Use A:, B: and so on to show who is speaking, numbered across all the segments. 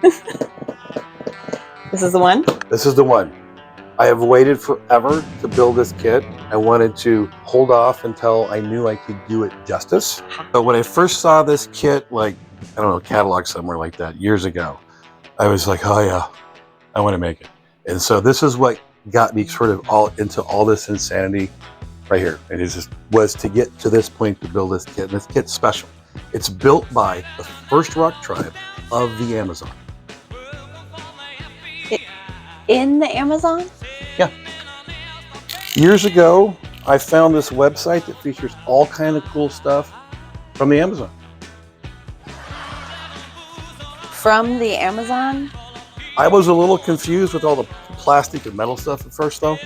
A: This is the one?
B: This is the one. I have waited forever to build this kit. I wanted to hold off until I knew I could do it justice. But when I first saw this kit, like, I don't know, catalog somewhere like that years ago, I was like, oh yeah, I want to make it. And so this is what got me sort of all into all this insanity right here. And it just was to get to this point to build this kit. And this kit's special. It's built by the Fistrock tribe of the Amazon.
A: In the Amazon?
B: Yeah. Years ago, I found this website that features all kind of cool stuff from the Amazon.
A: From the Amazon?
B: I was a little confused with all the plastic and metal stuff at first, though.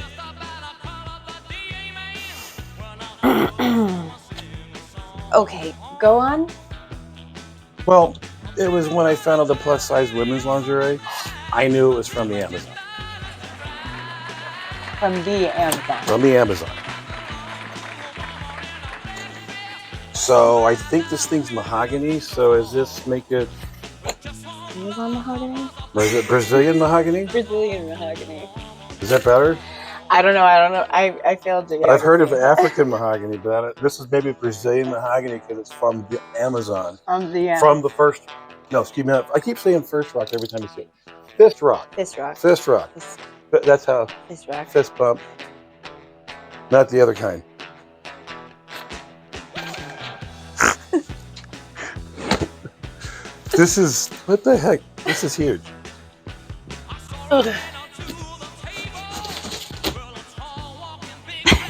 A: Okay, go on.
B: Well, it was when I found all the plus-size women's lingerie, I knew it was from the Amazon.
A: From the Amazon.
B: From the Amazon. So I think this thing's mahogany. So does this make it
A: Amazon mahogany?
B: Or is it Brazilian mahogany?
A: Brazilian mahogany.
B: Is that better?
A: I don't know. I failed to get
B: I've heard of African mahogany, but this is maybe Brazilian mahogany because it's from the Amazon.
A: From the
B: From the first. No, excuse me. I keep saying Fistrock every time I see it. Fistrock.
A: Fistrock.
B: Fistrock. That's how.
A: Fistrock.
B: Fist bump. Not the other kind. This is, what the heck? This is huge.
A: Ugh.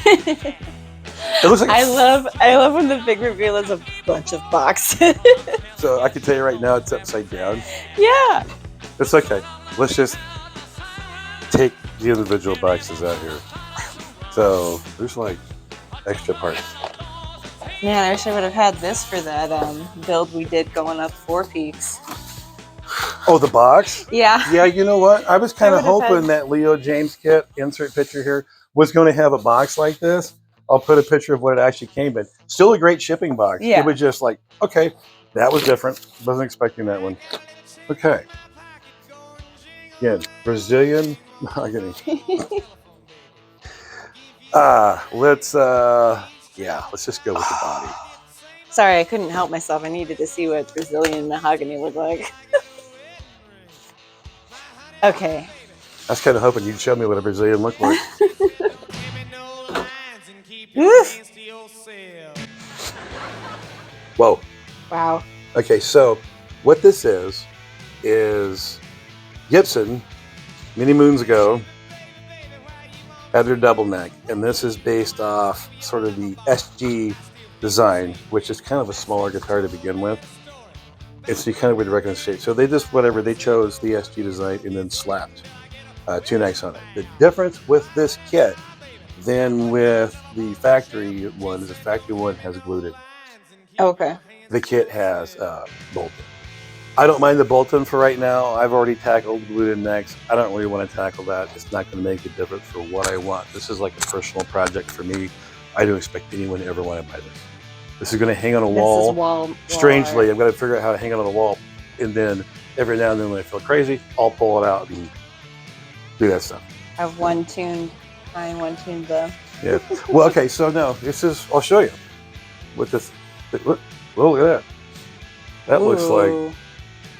B: It looks like
A: I love when the big reveal is a bunch of boxes.
B: So I can tell you right now, it's upside down.
A: Yeah.
B: It's okay. Let's just take the individual boxes out here. So there's like extra parts.
A: Man, I wish I would have had this for that build we did going up 4 peaks.
B: Oh, the box?
A: Yeah.
B: Yeah, you know what? I was kind of hoping
A: had...
B: that Leo James kit, insert picture here, was going to have a box like this. I'll put a picture of what it actually came in. Still a great shipping box.
A: Yeah.
B: It was just like, okay, that was different. Wasn't expecting that one. Okay. Again, Brazilian mahogany. Let's just go with the body.
A: Sorry, I couldn't help myself. I needed to see what Brazilian mahogany looked like. Okay.
B: I was kind of hoping you'd show me what a Brazilian looked like. Whoa.
A: Wow.
B: Okay, so what this is Gibson, many moons ago, had their double neck, and this is based off sort of the SG design, which is kind of a smaller guitar to begin with. And so you kind of would recognize shape. So they just, they chose the SG design and then slapped 2 necks on it. The difference with this kit than with the factory one is the factory one has glued.
A: Okay.
B: The kit has bolted. I don't mind the bolt-in for right now. I've already tackled glued-in necks. I don't really want to tackle that. It's not going to make a difference for what I want. This is like a personal project for me. I don't expect anyone to ever want to buy this. This is going to hang on a wall. Strangely, I'm going to figure out how to hang it on the wall. And then every now and then when I feel crazy, I'll pull it out and do that stuff.
A: I have one tuned high, one tuned low.
B: Yeah. Well, okay, so no, this is, I'll show you. With this, look at that. That looks like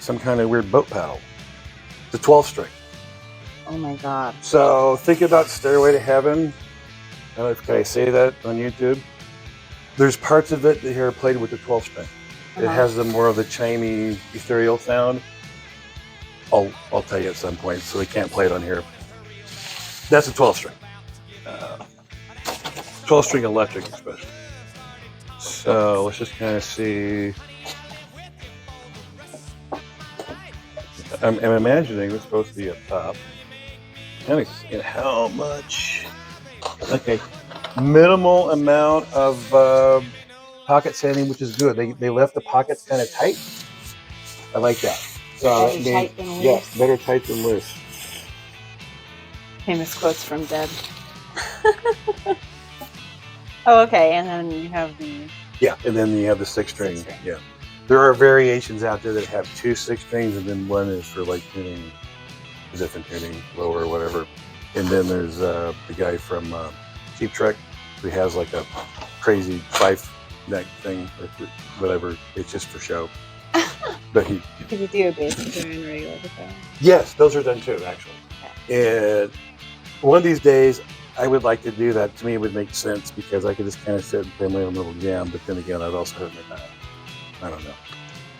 B: some kind of weird boat paddle. It's a 12 string.
A: Oh my God.
B: So think about Stairway to Heaven. I don't know if can I say that on YouTube. There's parts of it that are played with the 12 string. It has the more of the chimey, ethereal sound. I'll tell you at some point, so we can't play it on here. That's a 12 string. 12 string electric especially. So let's just kind of see. I'm imagining it's supposed to be up top. Kind of see how much. Okay, minimal amount of pocket sanding, which is good. They left the pockets kind of tight. I like that. So
A: better tight than loose.
B: Yeah, better tight than loose.
A: Famous quotes from Debs. Oh, okay, and then you have the...
B: Yeah, and then you have the 6 string. Yeah. There are variations out there that have 2 6 strings, and then one is for like tuning, different tuning, lower or whatever. And then there's the guy from Cheap Trick who has like a crazy 5 neck thing or whatever. It's just for show. But he.
A: Could you do a basic tune and regular guitar?
B: Yes, those are done too, actually. Okay. And one of these days, I would like to do that. To me, it would make sense because I could just kind of sit and play my own little jam. But then again, I'd also hurt my back. I don't know.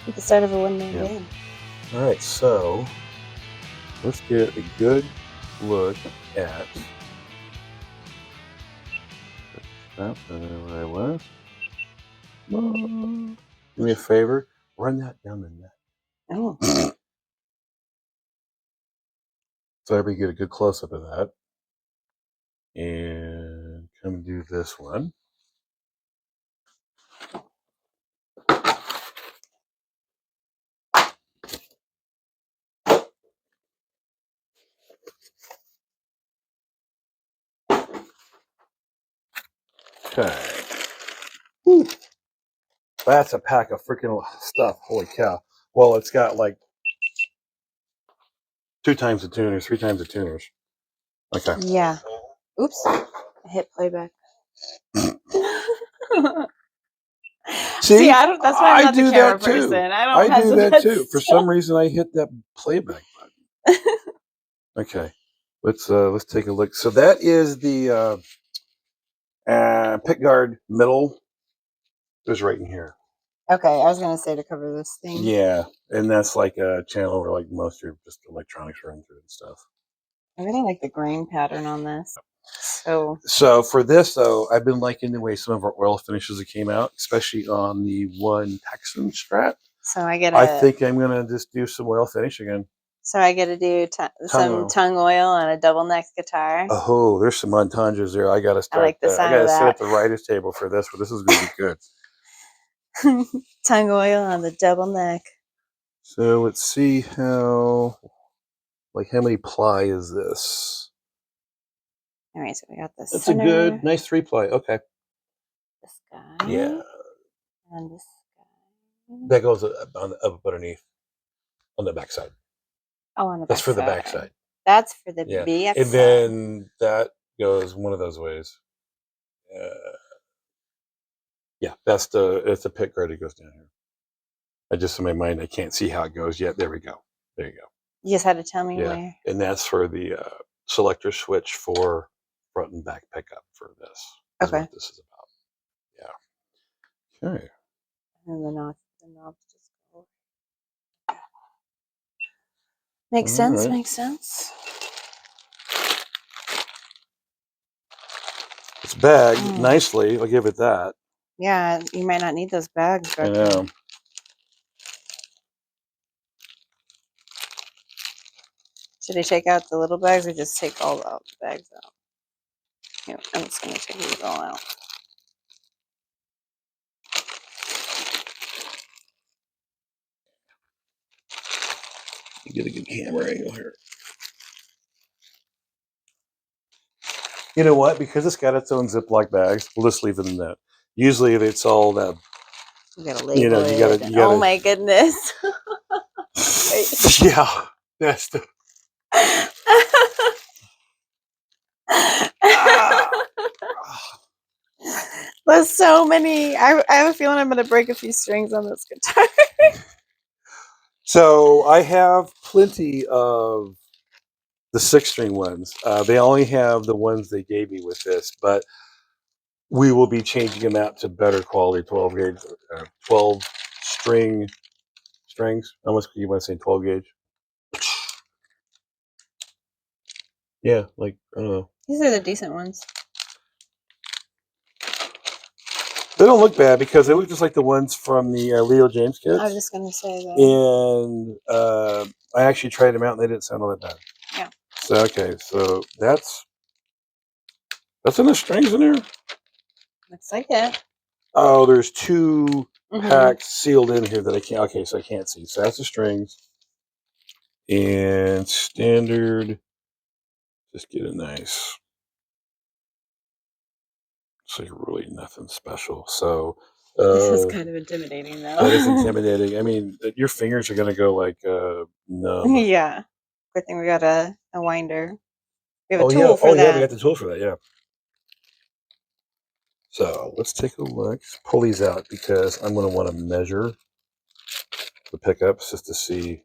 A: At the start of a one-man band.
B: All right, so let's get a good look at that. Where I was. Do me a favor, run that down the neck.
A: Oh.
B: So everybody get a good close up of that. And come do this one. Okay. Whew. That's a pack of freaking stuff. Holy cow. Well, it's got like 2 times the tuners, 3 times the tuners. Okay.
A: Yeah. Oops. I hit playback.
B: See,
A: I don't. That's why I'm not the camera person.
B: I do that too. For some reason, I hit that playback button. Okay, let's take a look. So that is the pickguard middle. Is right in here.
A: Okay, I was gonna say to cover this thing.
B: Yeah, and that's like a channel where like most of your just electronics run through and stuff.
A: I really like the grain pattern on this.
B: So for this though, I've been liking the way some of our oil finishes that came out, especially on the one Texan Strat.
A: So I think
B: I'm gonna just do some oil finish again.
A: So I get to do some tongue oil on a double neck guitar.
B: Oh, there's some montages there. I gotta start.
A: I like the sound
B: I gotta
A: of that.
B: sit at the writer's table for this, but this is gonna be good.
A: Tongue oil on the double neck.
B: So let's see how many ply is this?
A: All right, so we got this.
B: That's a good, nice 3 ply. Okay.
A: This guy.
B: Yeah.
A: And this guy.
B: That goes up underneath on the back side.
A: Oh, on the back
B: That's for the back side.
A: That's for the BX
B: and then that goes one of those ways. Yeah, it's the pick guard that goes down here. I just in my mind I can't see how it goes yet. There we go. There you go.
A: You just had to tell me where.
B: And that's for the selector switch for front and back pickup for this.
A: Okay.
B: What this is about. Yeah. Okay.
A: And the knobs just go. Makes sense. Makes sense.
B: It's bagged nicely. I'll give it that.
A: Yeah, you might not need those bags.
B: I know.
A: Should I take out the little bags or just take all the bags out? Here, I'm just going to take these all out.
B: Get a good camera angle here. You know what? Because it's got its own Ziploc bags, we'll just leave it in that. Usually, it's all that.
A: You gotta label it. You gotta. Oh my goodness!
B: Yeah, that's the.
A: There's so many. I have a feeling I'm gonna break a few strings on this guitar.
B: So I have plenty of the 6-string ones. They only have the ones they gave me with this, but we will be changing them out to better quality 12 gauge, 12 strings. Almost you want to say 12 gauge? Yeah, like I don't know.
A: These are the decent ones.
B: They don't look bad because they look just like the ones from the Leo James kits.
A: I was just gonna say that.
B: And I actually tried them out, and they didn't sound all that bad.
A: Yeah.
B: So okay, so that's enough strings in there.
A: Looks like it.
B: Oh, there's 2 packs sealed in here that I can't. Okay, so I can't see. So that's the strings and standard. Just get a nice. It's like really nothing special. So
A: This is kind of intimidating, though.
B: That is intimidating. I mean, your fingers are gonna go like numb.
A: Yeah. Good thing we got a winder. We have a
B: Oh
A: tool
B: yeah,
A: for that.
B: we got the tool for that. Yeah. So let's take a look. Pull these out because I'm going to want to measure the pickups just to see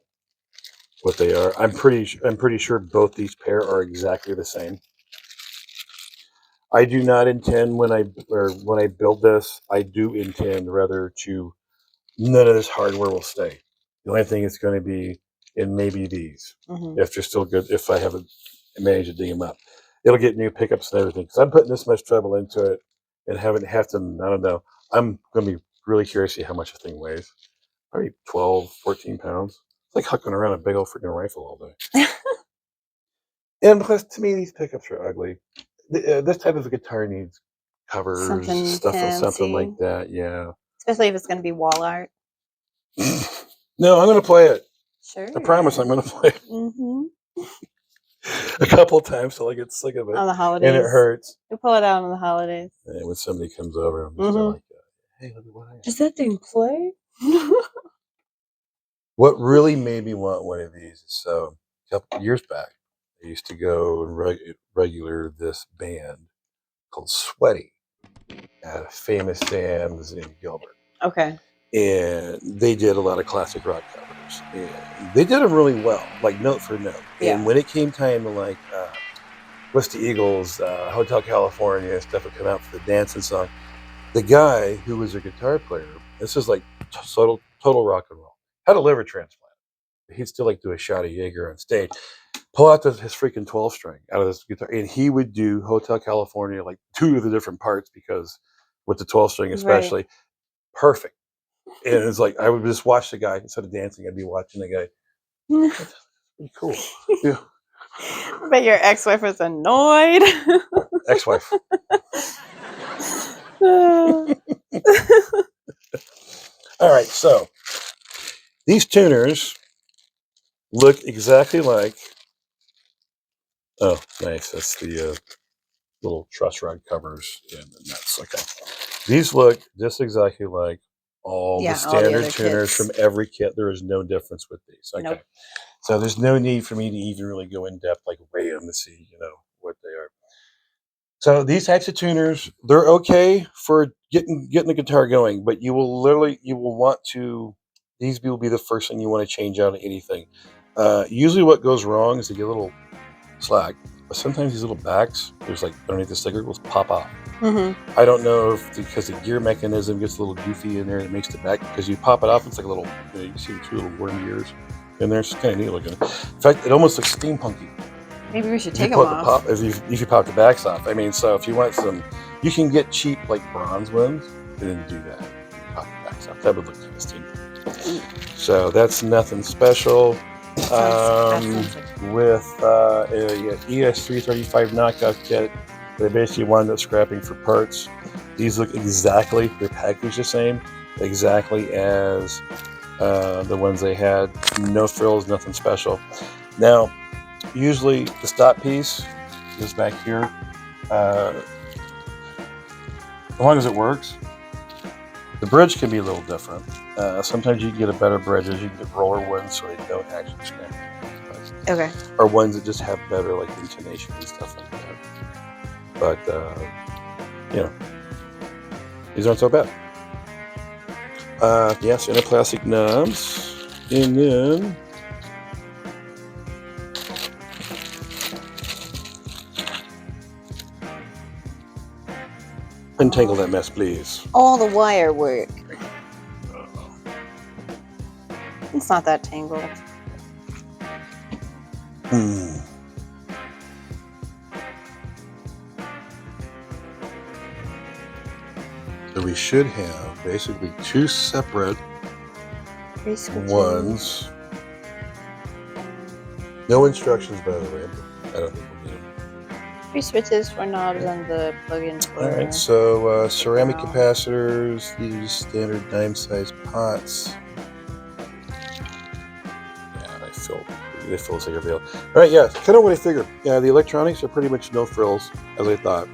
B: what they are. I'm pretty sure both these pair are exactly the same. I do not intend when I build this, I do intend rather to none of this hardware will stay. The only thing it's going to be in maybe these, if they're still good, if I haven't managed to dig them up. It'll get new pickups and everything. Because I'm putting this much trouble into it and have to, I don't know. I'm going to be really curious to see how much the thing weighs. Probably 12, 14 pounds. It's like hucking around a big old freaking rifle all day. And plus, to me, these pickups are ugly. This type of guitar needs covers, something like that. Yeah.
A: Especially if it's going to be wall art.
B: No, I'm going to play it.
A: Sure.
B: I promise I'm going to play it. A couple times till I get sick of it.
A: On the holidays.
B: And it hurts.
A: We pull it out on the holidays.
B: And when somebody comes over, I'm just like, hey, look at what I have.
A: Does that thing play?
B: What really made me want one of these is so a couple years back, I used to go and regular this band called Sweaty at a famous Sam's in Gilbert.
A: Okay.
B: And they did a lot of classic rock covers. And they did them really well, like note for note.
A: Yeah.
B: And when it came time to like what's the Eagles, Hotel California, stuff would come out for the dancing song. The guy who was a guitar player, this is like total rock and roll, had a liver transplant. He'd still like do a shot of Jaeger on stage, pull out his freaking 12 string out of this guitar, and he would do Hotel California, like 2 of the different parts, because with the 12 string especially, perfect. And it's like I would just watch the guy instead of dancing. I'd be watching the guy. That's pretty cool. Yeah.
A: But your ex-wife was annoyed.
B: Ex-wife. All right, so these tuners look exactly like. Oh, nice. That's the little truss rod covers and the nuts. Okay, these look just exactly like all the standard tuners from every kit. There is no difference with these. Okay, nope. So there's no need for me to even really go in depth, like weigh them to see, what they are. So these types of tuners, they're okay for getting the guitar going, but you will want to. These will be the first thing you want to change out of anything. Usually, what goes wrong is they get a little slack, but sometimes these little backs, there's like underneath the sticker, will pop off. I don't know if because the gear mechanism gets a little goofy in there, it makes the back, because you pop it off, it's like a little, you see the 2 little worm gears in there. It's kind of neat looking. In fact, it almost looks steampunky.
A: Maybe we should take them off.
B: If you pop the backs off. I mean, so if you want some, you can get cheap like bronze ones and then do that. Pop the backs off. That would look kind of steampunk. So that's nothing special. With ES335 knockout kit, they basically wound up scrapping for parts. These look exactly, they're packaged the same, exactly as the ones they had. No frills, nothing special. Now, usually the stop piece is back here. As long as it works. The bridge can be a little different. Sometimes you can get a better bridges. You can get roller ones so they don't actually snap.
A: Okay.
B: Or ones that just have better like intonation and stuff like that. But these aren't so bad. Yes, inner plastic knobs, and then untangle that mess, please.
A: All the wire work. It's not that tangled.
B: So we should have basically 2 separate ones. No instructions, by the way. I don't think we'll need them.
A: 3 switches for knobs and the plug-in for...
B: All right, so ceramic capacitors, these are just standard dime-sized pots. Yeah, they fill us like a veil. All right, yeah, kind of what I figured. Yeah, the electronics are pretty much no frills, as I thought.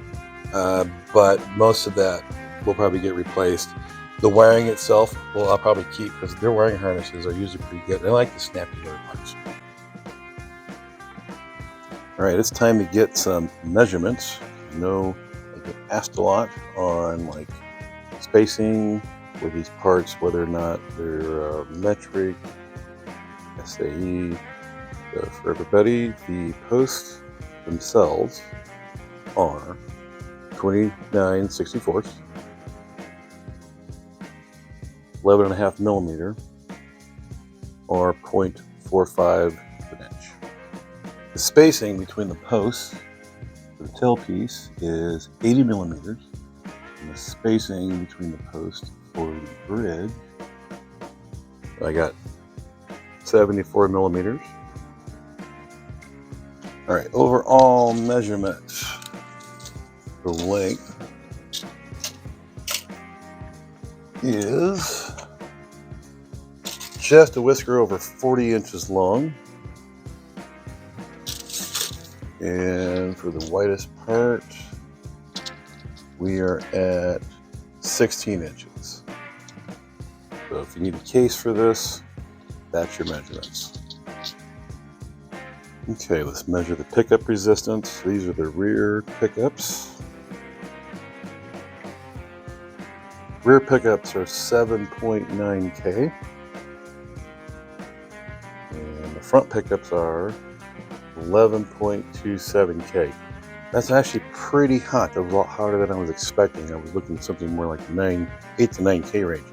B: But most of that will probably get replaced. The wiring itself, well, I'll probably keep because their wiring harnesses are usually pretty good. I like the snap together parts. All right, it's time to get some measurements. I know I get asked a lot on like spacing with these parts, whether or not they're metric, SAE. So for everybody, the posts themselves are 29/64, 11.5 millimeter, or 0.45 of an inch. The spacing between the posts for the tailpiece is 80 millimeters, and the spacing between the posts for the bridge, I got 74 millimeters. All right, overall measurement for length is just a whisker over 40 inches long. And for the widest part, we are at 16 inches. So if you need a case for this, that's your measurements. Okay, let's measure the pickup resistance. These are the rear pickups. Rear pickups are 7.9K. And the front pickups are 11.27K. That's actually pretty hot. That was a lot hotter than I was expecting. I was looking at something more like 8 to 9K range.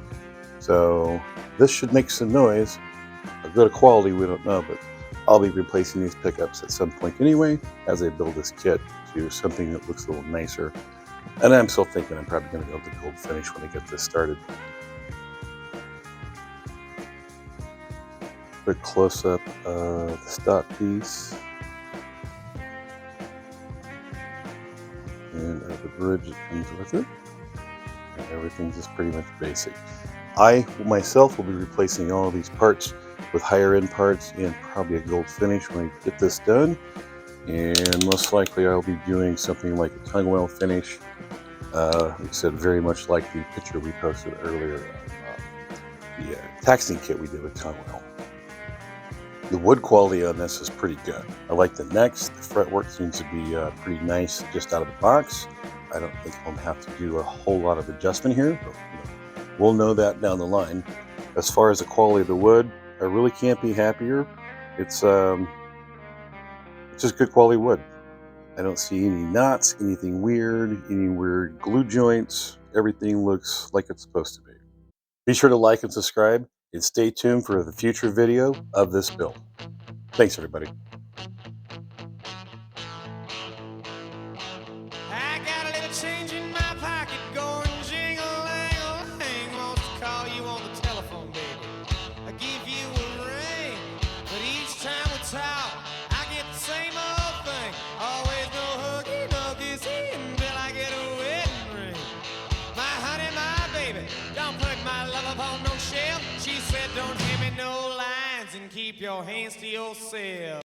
B: So this should make some noise. A good quality, we don't know, but I'll be replacing these pickups at some point anyway as I build this kit to something that looks a little nicer. And I'm still thinking I'm probably going to go with the gold finish when I get this started. Quick close-up of the stock piece. And the bridge that comes with it. And everything's just pretty much basic. I myself will be replacing all of these parts with higher end parts and probably a gold finish when I get this done. And most likely I'll be doing something like a tongue oil finish. Like I said, very much like the picture we posted earlier. The taxing kit we did with tongue oil. The wood quality on this is pretty good. I like the necks. The fretwork seems to be pretty nice just out of the box. I don't think I'll have to do a whole lot of adjustment here, but we'll know that down the line. As far as the quality of the wood, I really can't be happier. It's just good quality wood. I don't see any knots, anything weird, any weird glue joints. Everything looks like it's supposed to be. Be sure to like and subscribe, and stay tuned for the future video of this build. Thanks, everybody.
C: I got a little change in my pocket going jingle-lang-a-lang. Wants to call you on the telephone, baby. I give you a ring, but each time we talk, I get the same old thing. Always no huggy, no kissy until I get a wedding ring. My honey, my baby, don't put my love upon no shelf. She said don't hand me no lines and keep your hands to yourself.